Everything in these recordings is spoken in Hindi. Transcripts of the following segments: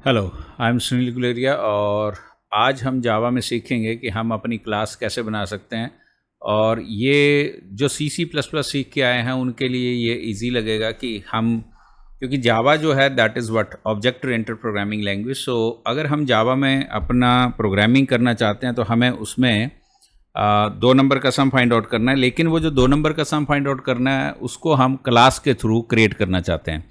Hello, I am Sunil Guleria और आज हम जावा में सीखेंगे कि हम अपनी क्लास कैसे बना सकते हैं। और ये जो सी प्लस प्लस सीख के आए हैं उनके लिए ये इजी लगेगा कि हम, क्योंकि जावा जो है that is what object oriented programming language. So अगर हम जावा में अपना प्रोग्रामिंग करना चाहते हैं तो हमें उसमें 2 नंबर का सम फाइंड आउट करना है, लेकिन वो जो 2 नंबर का सम फाइंड आउट करना है उसको हम क्लास के थ्रू क्रिएट करना चाहते हैं।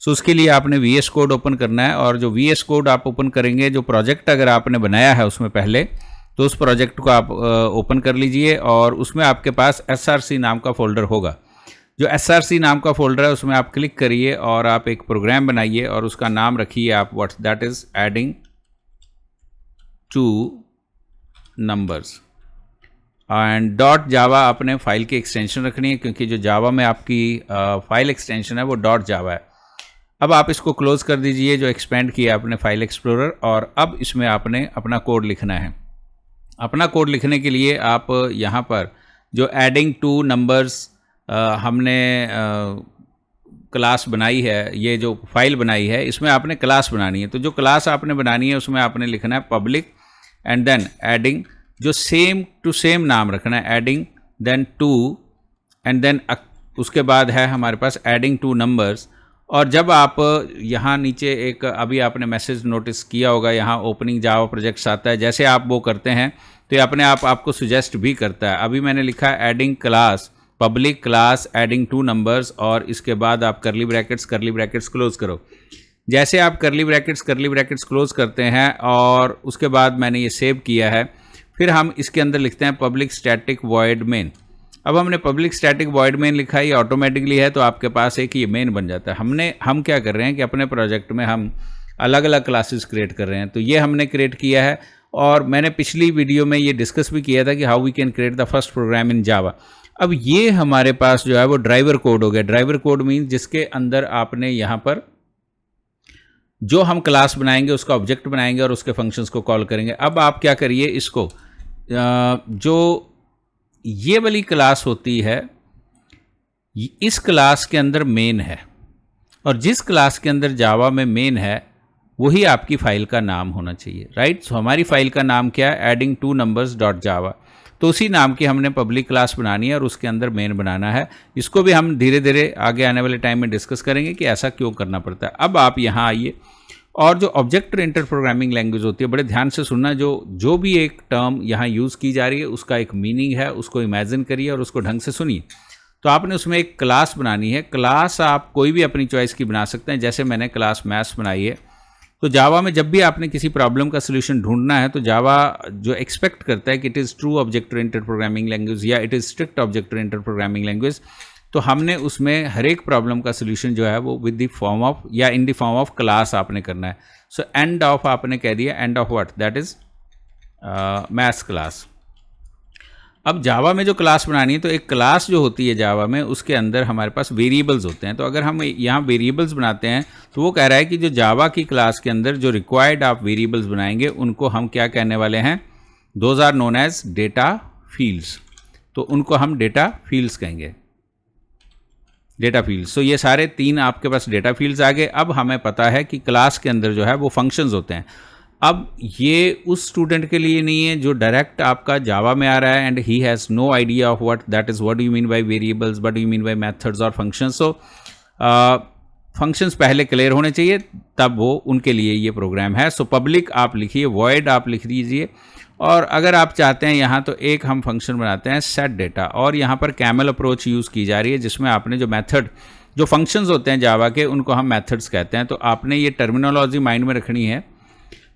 सो उसके लिए आपने VS कोड ओपन करना है, और जो VS कोड आप ओपन करेंगे, जो प्रोजेक्ट अगर आपने बनाया है उसमें पहले, तो उस प्रोजेक्ट को आप ओपन कर लीजिए और उसमें आपके पास SRC नाम का फोल्डर होगा। जो SRC नाम का फोल्डर है उसमें आप क्लिक करिए और आप एक प्रोग्राम बनाइए और उसका नाम रखिए आप what that is adding 2 numbers and dot जावा। आपने फाइल की एक्सटेंशन रखनी है क्योंकि जो जावा में आपकी फाइल एक्सटेंशन है वो डॉट जावा है। अब आप इसको क्लोज कर दीजिए जो एक्सपेंड किया आपने फाइल एक्सप्लोरर, और अब इसमें आपने अपना कोड लिखना है। अपना कोड लिखने के लिए आप यहाँ पर जो एडिंग 2 नंबर्स हमने क्लास बनाई है, ये जो फाइल बनाई है इसमें आपने क्लास बनानी है। तो जो क्लास आपने बनानी है उसमें आपने लिखना है पब्लिक एंड देन एडिंग, जो सेम टू सेम नाम रखना है, एडिंग देन 2 एंड देन उसके बाद है हमारे पास एडिंग 2 नंबर्स। और जब आप यहाँ नीचे एक अभी आपने मैसेज नोटिस किया होगा, यहाँ ओपनिंग जावा प्रोजेक्ट्स आता है, जैसे आप वो करते हैं तो ये अपने आप आपको सुजेस्ट भी करता है। अभी मैंने लिखा है adding class public class adding 2 numbers, और इसके बाद आप करली ब्रैकेट्स क्लोज करो। जैसे आप करली ब्रैकेट्स क्लोज करते हैं और उसके बाद मैंने ये सेव किया है, फिर हम इसके अंदर लिखते हैं पब्लिक स्टैटिक वॉइड मेन। अब हमने पब्लिक स्टैटिक वॉइड मेन लिखा है, ये ऑटोमेटिकली है, तो आपके पास एक ये मेन बन जाता है। हम क्या कर रहे हैं कि अपने प्रोजेक्ट में हम अलग अलग क्लासेस क्रिएट कर रहे हैं, तो ये हमने क्रिएट किया है। और मैंने पिछली वीडियो में ये डिस्कस भी किया था कि how we can create the first program in Java. अब ये हमारे पास जो है वो ड्राइवर कोड हो गया। ड्राइवर कोड मीन्स जिसके अंदर आपने यहाँ पर जो हम क्लास बनाएंगे उसका ऑब्जेक्ट बनाएंगे और उसके फंक्शंस को कॉल करेंगे। अब आप क्या करिए, इसको जो ये वाली क्लास होती है, इस क्लास के अंदर मेन है, और जिस क्लास के अंदर जावा में मेन है वही आपकी फाइल का नाम होना चाहिए, राइट। सो हमारी फाइल का नाम क्या है, एडिंग 2 नंबर्स डॉट जावा। तो उसी नाम की हमने पब्लिक क्लास बनानी है और उसके अंदर मेन बनाना है। इसको भी हम धीरे धीरे आगे आने वाले टाइम में डिस्कस करेंगे कि ऐसा क्यों करना पड़ता है। अब आप यहाँ आइए, और जो ऑब्जेक्ट ओरिएंटेड प्रोग्रामिंग लैंग्वेज होती है, बड़े ध्यान से सुनना, जो भी एक टर्म यहाँ यूज़ की जा रही है उसका एक मीनिंग है, उसको इमेजिन करिए और उसको ढंग से सुनिए। तो आपने उसमें एक क्लास बनानी है। क्लास आप कोई भी अपनी चॉइस की बना सकते हैं, जैसे मैंने क्लास मैथ्स बनाई है। तो जावा में जब भी आपने किसी प्रॉब्लम का सोल्यूशन ढूंढना है तो जावा जो एक्सपेक्ट करता है कि it is true object oriented programming language या it is strict object oriented programming language, तो हमने उसमें हर एक प्रॉब्लम का सोल्यूशन जो है वो विद द फॉर्म ऑफ या in the form of class आपने करना है। सो एंड ऑफ आपने कह दिया, end of what, that is maths class. अब जावा में जो क्लास बनानी है, तो एक क्लास जो होती है जावा में उसके अंदर हमारे पास वेरिएबल्स होते हैं। तो अगर हम यहाँ वेरिएबल्स बनाते हैं तो वो कह रहा है कि जो जावा की क्लास के अंदर जो रिक्वायर्ड आप वेरिएबल्स बनाएंगे उनको हम क्या कहने वाले हैं, those are known as data fields. तो उनको हम डेटा फील्ड्स कहेंगे, डेटा फील्ड्स। सो ये सारे 3 आपके पास डेटा फील्ड्स आ गए। अब हमें पता है कि क्लास के अंदर जो है वो फंक्शंस होते हैं। अब ये उस स्टूडेंट के लिए नहीं है जो डायरेक्ट आपका जावा में आ रहा है and he has no idea of what that is, what do you mean by variables, what do you mean by methods और फंक्शंस। सो फंक्शंस पहले क्लियर होने चाहिए, तब वो उनके लिए ये प्रोग्राम है। सो पब्लिक आप लिखिए, वॉइड आप लिख दीजिए, और अगर आप चाहते हैं यहाँ तो एक हम फंक्शन बनाते हैं सेट डेटा, और यहाँ पर कैमल अप्रोच यूज़ की जा रही है जिसमें आपने जो मेथड, जो फंक्शंस होते हैं जावा के उनको हम मेथड्स कहते हैं। तो आपने ये टर्मिनोलॉजी माइंड में रखनी है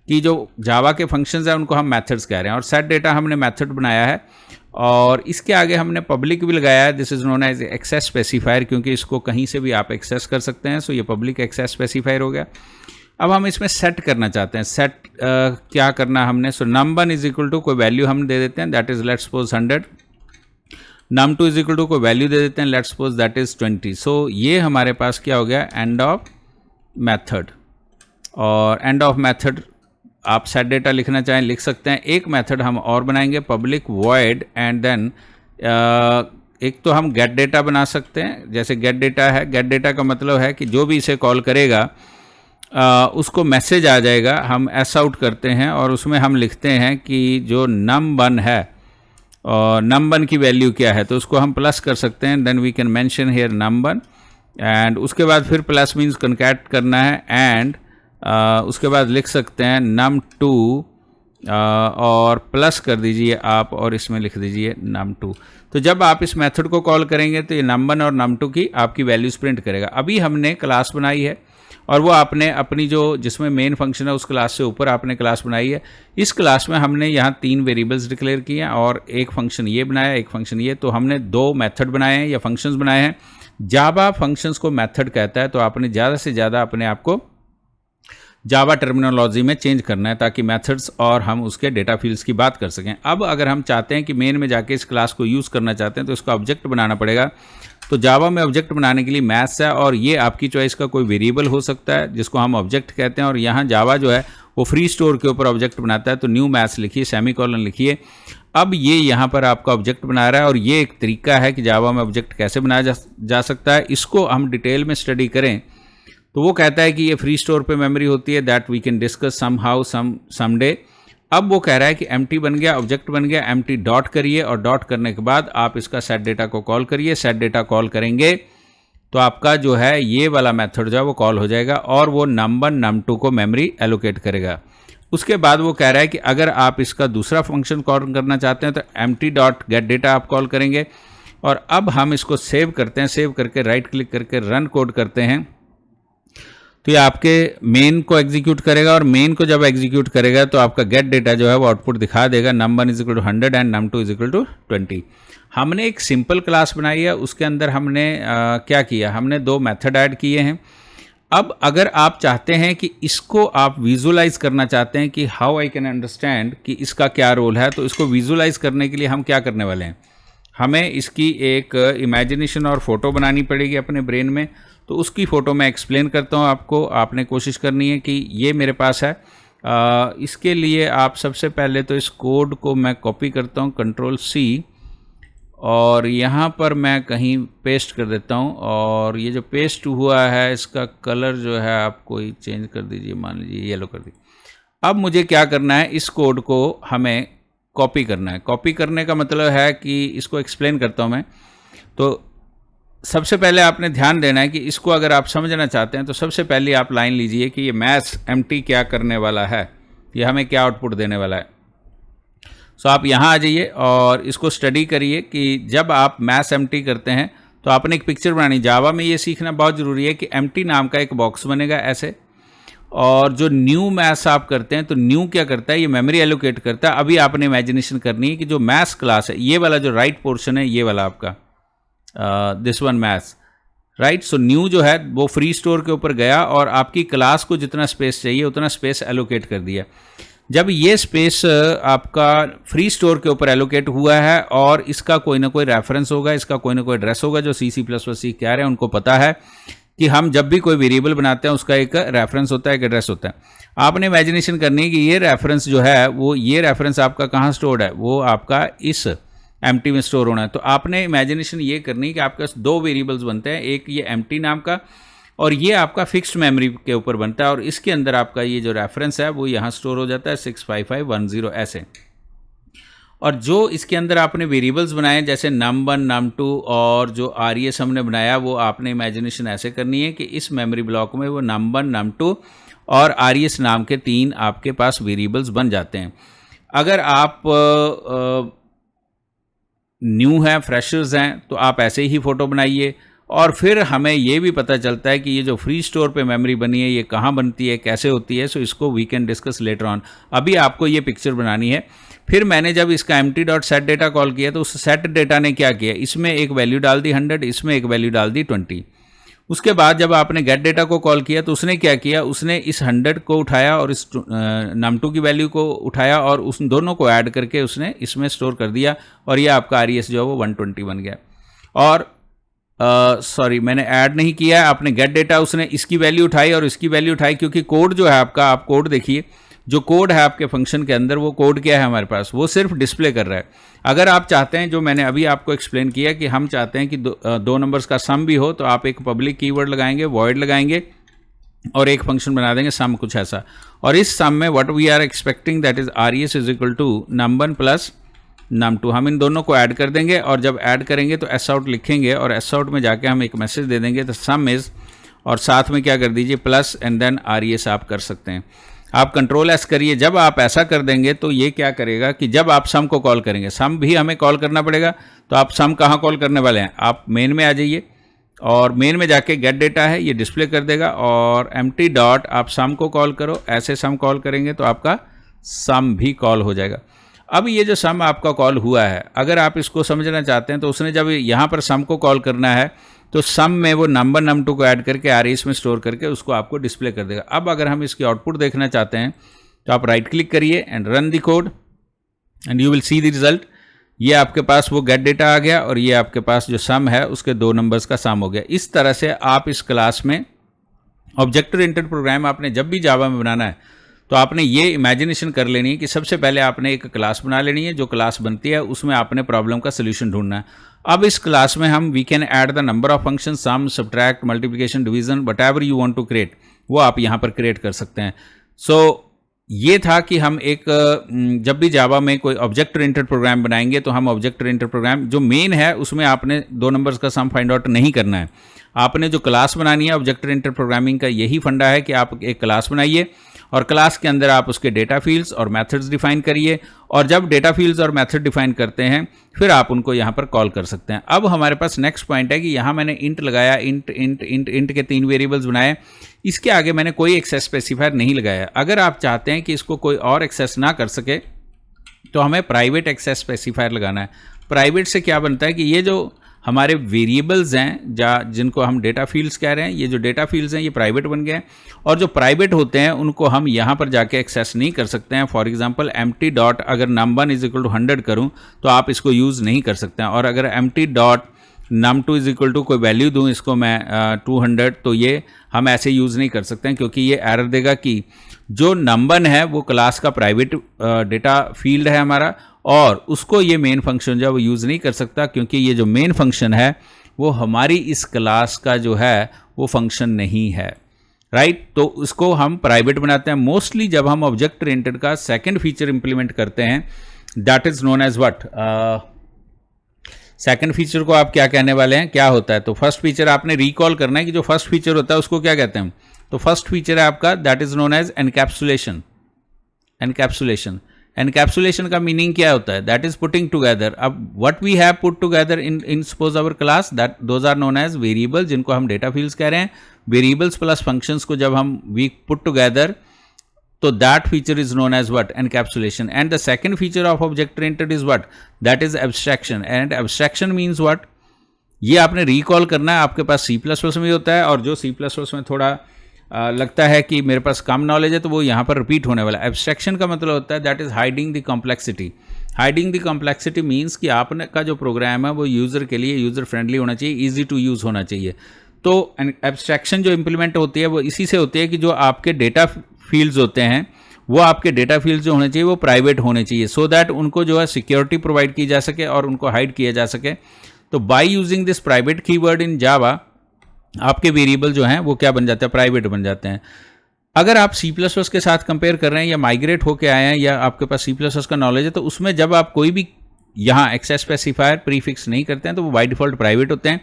कि जो जावा के फंक्शंस हैं उनको हम मेथड्स कह रहे हैं, और सेट डेटा हमने मेथड बनाया है, और इसके आगे हमने पब्लिक भी लगाया है। This is known as access specifier, क्योंकि इसको कहीं से भी आप एक्सेस कर सकते हैं। सो ये पब्लिक एक्सेस स्पेसिफायर हो गया। अब हम इसमें सेट करना चाहते हैं। सेट क्या करना हमने, so num1 is equal to कोई वैल्यू हम दे देते हैं, that is let's suppose 100। num2 is equal to कोई वैल्यू दे देते हैं, let's suppose that is 20। So ये हमारे पास क्या हो गया, एंड ऑफ मेथड। और एंड ऑफ मेथड आप सेट डेटा लिखना चाहें लिख सकते हैं। एक मेथड हम और बनाएंगे, पब्लिक वॉइड एंड देन एक तो हम गेट डेटा बना सकते हैं। जैसे गेट डेटा है, गेट डेटा का मतलब है कि जो भी इसे कॉल करेगा उसको मैसेज आ जाएगा, हम एस आउट करते हैं और उसमें हम लिखते हैं कि जो num1 है और num1 की वैल्यू क्या है, तो उसको हम प्लस कर सकते हैं। Then we can mention here num1 and उसके बाद फिर प्लस मीन्स कनकैट करना है एंड उसके बाद लिख सकते हैं num2 और प्लस कर दीजिए आप और इसमें लिख दीजिए num2। तो जब आप इस मेथड को कॉल करेंगे तो ये num1 और num2 की आपकी वैल्यूज प्रिंट करेगा। अभी हमने क्लास बनाई है और वो आपने अपनी जो जिसमें मेन फंक्शन है उस क्लास से ऊपर आपने क्लास बनाई है। इस क्लास में हमने यहाँ 3 वेरिएबल्स डिक्लेयर किए हैं और एक फंक्शन ये बनाया, एक फंक्शन ये, तो हमने 2 मेथड बनाए हैं या फंक्शंस बनाए हैं। जावा फंक्शंस को मेथड कहता है, तो आपने ज़्यादा से ज़्यादा अपने आप को जावा टर्मिनोलॉजी में चेंज करना है ताकि मेथड्स और हम उसके डेटा फील्ड्स की बात कर सकें। अब अगर हम चाहते हैं कि मेन में जाके इस क्लास को यूज़ करना चाहते हैं तो इसका ऑब्जेक्ट बनाना पड़ेगा। तो जावा में ऑब्जेक्ट बनाने के लिए मैथ्स है और ये आपकी चॉइस का कोई वेरिएबल हो सकता है जिसको हम ऑब्जेक्ट कहते हैं। और यहाँ जावा जो है वो फ्री स्टोर के ऊपर ऑब्जेक्ट बनाता है, तो न्यू मैथ्स लिखिए, सेमीकोलन लिखिए। अब ये यहाँ पर आपका ऑब्जेक्ट बना रहा है और ये एक तरीका है कि जावा में ऑब्जेक्ट कैसे बनाया जा सकता है। इसको हम डिटेल में स्टडी करें तो वो कहता है कि ये फ्री स्टोर पे मेमोरी होती है, that we can discuss somehow someday. अब वो कह रहा है कि एम्प्टी बन गया, ऑब्जेक्ट बन गया, एम्प्टी डॉट करिए और डॉट करने के बाद आप इसका सेट डेटा को कॉल करिए। सेट डेटा कॉल करेंगे तो आपका जो है ये वाला मेथड जो है वो कॉल हो जाएगा और वो num1 num2 को मेमोरी एलोकेट करेगा। उसके बाद वो कह रहा है कि अगर आप इसका दूसरा फंक्शन कॉल करना चाहते हैं तो एम्प्टी डॉट गेट डेटा आप कॉल करेंगे। और अब हम इसको सेव करते हैं, सेव करके राइट क्लिक करके रन कोड करते हैं तो ये आपके मेन को एग्जीक्यूट करेगा और मेन को जब एग्जीक्यूट करेगा तो आपका गेट डेटा जो है वो आउटपुट दिखा देगा num1 = 100 एंड num2 = 20। हमने एक सिंपल क्लास बनाई है, उसके अंदर हमने क्या किया, हमने 2 मेथड ऐड किए हैं। अब अगर आप चाहते हैं कि इसको आप विजुलाइज करना चाहते हैं कि हाउ आई कैन अंडरस्टैंड कि इसका क्या रोल है, तो इसको विजुलाइज करने के लिए हम क्या करने वाले हैं, हमें इसकी एक इमेजिनेशन और फोटो बनानी पड़ेगी अपने ब्रेन में। तो उसकी फ़ोटो मैं एक्सप्लेन करता हूँ आपको, आपने कोशिश करनी है कि ये मेरे पास है। इसके लिए आप सबसे पहले तो इस कोड को मैं कॉपी करता हूँ Ctrl+C और यहाँ पर मैं कहीं पेस्ट कर देता हूँ और ये जो पेस्ट हुआ है इसका कलर जो है आप कोई चेंज कर दीजिए, मान लीजिए येलो कर दीजिए। अब मुझे क्या करना है, इस कोड को हमें कॉपी करना है। कॉपी करने का मतलब है कि इसको एक्सप्लेन करता हूँ मैं। तो सबसे पहले आपने ध्यान देना है कि इसको अगर आप समझना चाहते हैं तो सबसे पहले आप लाइन लीजिए कि ये मैथ्स एम्प्टी क्या करने वाला है, ये हमें क्या आउटपुट देने वाला है। सो आप यहाँ आ जाइए और इसको स्टडी करिए कि जब आप मैथ्स एम्प्टी करते हैं तो आपने एक पिक्चर बनानी। जावा में ये सीखना बहुत ज़रूरी है कि एम्प्टी नाम का एक बॉक्स बनेगा ऐसे, और जो न्यू मैथ्स आप करते हैं तो न्यू क्या करता है, ये मेमोरी एलोकेट करता है। अभी आपने इमेजिनेशन करनी है कि जो मैथ्स क्लास है, ये वाला जो राइट पोर्शन है, ये वाला आपका this one maths, right. So new जो है वो फ्री स्टोर के ऊपर गया और आपकी क्लास को जितना स्पेस चाहिए उतना स्पेस एलोकेट कर दिया। जब ये स्पेस आपका फ्री स्टोर के ऊपर एलोकेट हुआ है और इसका कोई ना कोई रेफरेंस होगा, इसका कोई ना कोई एड्रेस होगा, जो C++ सीख के आ रहे हैं उनको पता है कि हम जब भी कोई वेरिएबल बनाते हैं उसका एक रेफरेंस होता है, एक एड्रेस होता है। आपने इमेजिनेशन करनी है कि ये रेफरेंस जो है वो, ये रेफरेंस आपका कहाँ स्टोर्ड है, वो आपका इस एम्प्टी में स्टोर होना है। तो आपने इमेजिनेशन ये करनी है कि आपके पास 2 वेरिएबल्स बनते हैं, एक ये एम्प्टी नाम का और ये आपका फिक्स्ड मेमोरी के ऊपर बनता है और इसके अंदर आपका ये जो रेफरेंस है वो यहाँ स्टोर हो जाता है 65510 ऐसे। और जो इसके अंदर आपने वेरिएबल्स बनाए जैसे num1 num2 और जो RES हमने बनाया, वो आपने इमेजिनेशन ऐसे करनी है कि इस मेमोरी ब्लॉक में वो num1 num2 और RES नाम के 3 आपके पास वेरिएबल्स बन जाते हैं। अगर आप न्यू हैं, फ्रेशर्स हैं, तो आप ऐसे ही फ़ोटो बनाइए। और फिर हमें ये भी पता चलता है कि ये जो फ्री स्टोर पे मेमोरी बनी है ये कहाँ बनती है, कैसे होती है। सो इसको we can discuss later on. अभी आपको ये पिक्चर बनानी है। फिर मैंने जब इसका empty.setData कॉल किया तो उस सेट डेटा ने क्या किया, इसमें एक वैल्यू डाल दी 100, इसमें एक वैल्यू डाल दी 20। उसके बाद जब आपने गेट डेटा को कॉल किया तो उसने क्या किया, उसने इस 100 को उठाया और इस num2 की वैल्यू को उठाया और उस दोनों को ऐड करके उसने इसमें स्टोर कर दिया और ये आपका RES जो है वो 120 बन गया। और सॉरी, मैंने ऐड नहीं किया है, आपने गेट डेटा, उसने इसकी वैल्यू उठाई और इसकी वैल्यू उठाई, क्योंकि कोड जो है आपका, आप कोड देखिए, जो कोड है आपके फंक्शन के अंदर, वो कोड क्या है हमारे पास, वो सिर्फ डिस्प्ले कर रहा है। अगर आप चाहते हैं, जो मैंने अभी आपको एक्सप्लेन किया कि हम चाहते हैं कि दो नंबर्स का सम भी हो, तो आप एक पब्लिक कीवर्ड लगाएंगे, वॉइड लगाएंगे, और एक फंक्शन बना देंगे सम कुछ ऐसा, और इस सम में what we are expecting that is RES is equal to num1 plus num2। हम इन दोनों को ऐड कर देंगे और जब ऐड करेंगे तो एस आउट लिखेंगे और एस आउट में जाके हम एक मैसेज दे देंगे द सम इज, और साथ में क्या कर दीजिए प्लस एंड देन RES आप कर सकते हैं। आप कंट्रोल एस करिए। जब आप ऐसा कर देंगे तो ये क्या करेगा कि जब आप सम को कॉल करेंगे, सम भी हमें कॉल करना पड़ेगा, तो आप सम कहाँ कॉल करने वाले हैं, आप मेन में आ जाइए और मेन में जाके गेट डेटा है ये डिस्प्ले कर देगा, और एम्प्टी डॉट आप सम को कॉल करो, ऐसे सम कॉल करेंगे तो आपका सम भी कॉल हो जाएगा। अब ये जो सम आपका कॉल हुआ है, अगर आप इसको समझना चाहते हैं तो उसने जब यहाँ पर सम को कॉल करना है तो सम में वो नंबर num2 को ऐड करके RES में स्टोर करके उसको आपको डिस्प्ले कर देगा। अब अगर हम इसकी आउटपुट देखना चाहते हैं तो आप राइट क्लिक करिए and run the code and you will see the result. ये आपके पास वो गेट डेटा आ गया और ये आपके पास जो सम है उसके 2 नंबर्स का सम हो गया। इस तरह से आप इस क्लास में ऑब्जेक्ट ओरिएंटेड प्रोग्राम आपने जब भी जावा में बनाना है तो आपने ये इमेजिनेशन कर लेनी है कि सबसे पहले आपने एक क्लास बना लेनी है, जो क्लास बनती है उसमें आपने प्रॉब्लम का सोल्यूशन ढूंढना है। अब इस क्लास में हम we can add the number of function, sum, subtract, multiplication, division, whatever you want to create, वो आप यहाँ पर क्रिएट कर सकते हैं। सो ये था कि हम एक जब भी जावा में कोई ऑब्जेक्ट ओरिएंटेड प्रोग्राम बनाएंगे तो हम ऑब्जेक्ट ओरिएंटेड प्रोग्राम जो मेन है उसमें आपने 2 नंबर्स का सम फाइंड आउट नहीं करना है। आपने जो क्लास बनानी है ऑब्जेक्ट ओरिएंटेड प्रोग्रामिंग का यही फंडा है कि आप एक क्लास बनाइए और क्लास के अंदर आप उसके डेटा फील्ड्स और मेथड्स डिफाइन करिए, और जब डेटा फील्ड्स और मेथड डिफाइन करते हैं फिर आप उनको यहाँ पर कॉल कर सकते हैं। अब हमारे पास नेक्स्ट पॉइंट है कि यहाँ मैंने इंट लगाया, इंट के 3 वेरिएबल्स बनाए, इसके आगे मैंने कोई एक्सेस स्पेसिफायर नहीं लगाया। अगर आप चाहते हैं कि इसको कोई और एक्सेस ना कर सके तो हमें प्राइवेट एक्सेस स्पेसिफायर लगाना है। प्राइवेट से क्या बनता है कि ये जो हमारे वेरिएबल्स हैं जिनको हम डेटा फील्ड्स कह रहे हैं, ये जो डेटा फील्ड्स हैं ये प्राइवेट बन गए हैं, और जो प्राइवेट होते हैं उनको हम यहाँ पर जाके एक्सेस नहीं कर सकते हैं। फॉर एग्जांपल एम्प्टी डॉट अगर num1 इज इक्वल टू 100 करूँ तो आप इसको यूज़ नहीं कर सकते हैं, और अगर empty dot num2 is equal to कोई वैल्यू दूँ इसको मैं 200, तो ये हम ऐसे यूज़ नहीं कर सकते हैं, क्योंकि ये एरर देगा कि जो num1 है वो क्लास का प्राइवेट डेटा फील्ड है हमारा, और उसको ये मेन फंक्शन जो है वो यूज़ नहीं कर सकता, क्योंकि ये जो मेन फंक्शन है वो हमारी इस क्लास का जो है वो फंक्शन नहीं है, राइट। तो उसको हम प्राइवेट बनाते हैं। मोस्टली जब हम ऑब्जेक्ट ओरिएंटेड का सेकंड फीचर इंप्लीमेंट करते हैं that is known as what, second feature को आप क्या कहने वाले हैं, क्या होता है। तो फर्स्ट फीचर आपने रिकॉल करना है कि जो फर्स्ट फीचर होता है उसको क्या कहते हैं। तो फर्स्ट फीचर है आपका that is known as encapsulation. Encapsulation का मीनिंग क्या होता है, दैट इज पुटिंग टुगेदर। अब what we have put together in suppose our class, that those are known as variable, जिनको हम डेटा फील्ड्स कह रहे हैं। वेरिएबल्स प्लस फंक्शंस को जब हम वी पुट टुगेदर तो that feature is known as what, encapsulation. And the second feature of object oriented is what, that is abstraction. And abstraction means what, ये आपने रिकॉल करना है। आपके पास C++ में होता है, और जो C++ में थोड़ा लगता है कि मेरे पास कम नॉलेज है तो वो यहाँ पर रिपीट होने वाला है। एब्स्ट्रैक्शन का मतलब होता है that is hiding the complexity. Hiding the complexity means कि आपने का जो प्रोग्राम है वो यूज़र के लिए यूज़र फ्रेंडली होना चाहिए, ईजी टू यूज़ होना चाहिए। तो एब्स्ट्रैक्शन जो इम्प्लीमेंट होती है वो इसी से होती है कि जो आपके डेटा फील्ड्स होते हैं वो आपके डेटा फील्ड्स जो होने चाहिए वो प्राइवेट होने चाहिए, सो दैट उनको जो है सिक्योरिटी प्रोवाइड की जा सके और उनको हाइड किया जा सके। तो by using this private keyword in Java आपके वेरिएबल जो हैं वो क्या बन जाते हैं, प्राइवेट बन जाते हैं। अगर आप C++ के साथ कंपेयर कर रहे हैं या माइग्रेट होके आए हैं या आपके पास C++ का नॉलेज है, तो उसमें जब आप कोई भी यहाँ एक्सेस स्पेसिफायर प्रीफिक्स नहीं करते हैं तो वो बाय डिफ़ॉल्ट प्राइवेट होते हैं।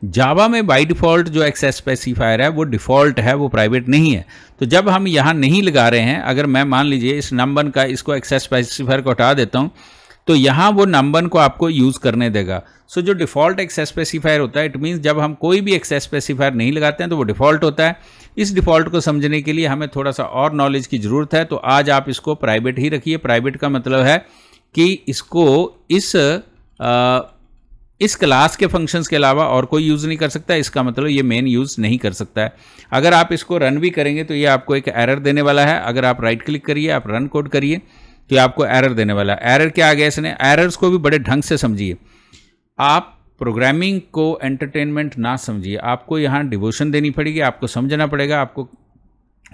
जावा में बाय डिफ़ॉल्ट जो एक्सेस स्पेसिफायर है वो डिफ़ॉल्ट है, वो प्राइवेट नहीं है। तो जब हम यहाँ नहीं लगा रहे हैं, अगर मैं मान लीजिए इस num1 का इसको एक्सेस स्पेसिफायर को हटा देता हूँ तो यहाँ वो num1 को आपको यूज़ करने देगा। सो जो डिफ़ॉल्ट एक्सेस स्पेसिफायर होता है, इट मीन्स जब हम कोई भी एक्सेस स्पेसिफायर नहीं लगाते हैं तो वो डिफ़ॉल्ट होता है। इस डिफ़ॉल्ट को समझने के लिए हमें थोड़ा सा और नॉलेज की ज़रूरत है, तो आज आप इसको प्राइवेट ही रखिए। प्राइवेट का मतलब है कि इसको इस क्लास के फंक्शंस के अलावा और कोई यूज़ नहीं कर सकता। इसका मतलब ये मेन यूज़ नहीं कर सकता है। अगर आप इसको रन भी करेंगे तो ये आपको एक एरर देने वाला है। अगर आप राइट क्लिक करिए, आप रन कोड करिए तो आपको एरर देने वाला है। एरर क्या आ गया इसने, एरर्स को भी बड़े ढंग से समझिए। आप प्रोग्रामिंग को एंटरटेनमेंट ना समझिए, आपको यहाँ डिवोशन देनी पड़ेगी, आपको समझना पड़ेगा, आपको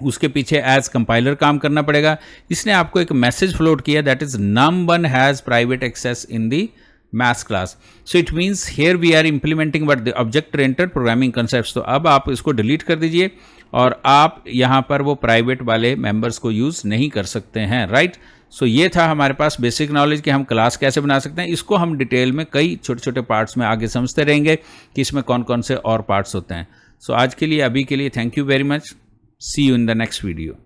उसके पीछे एज कंपाइलर काम करना पड़ेगा। इसने आपको एक मैसेज फ्लोट किया that is num1 has private access in the maths class. So it means here we are implementing what the object oriented programming concepts. तो अब आप इसको डिलीट कर दीजिए और आप यहाँ पर वो प्राइवेट वाले मेंबर्स को यूज़ नहीं कर सकते हैं, राइट। सो ये था हमारे पास बेसिक नॉलेज कि हम क्लास कैसे बना सकते हैं। इसको हम डिटेल में कई छोटे छोटे पार्ट्स में आगे समझते रहेंगे कि इसमें कौन कौन से और पार्ट्स होते हैं। सो आज के लिए, अभी के लिए thank you very much. See you in the next video.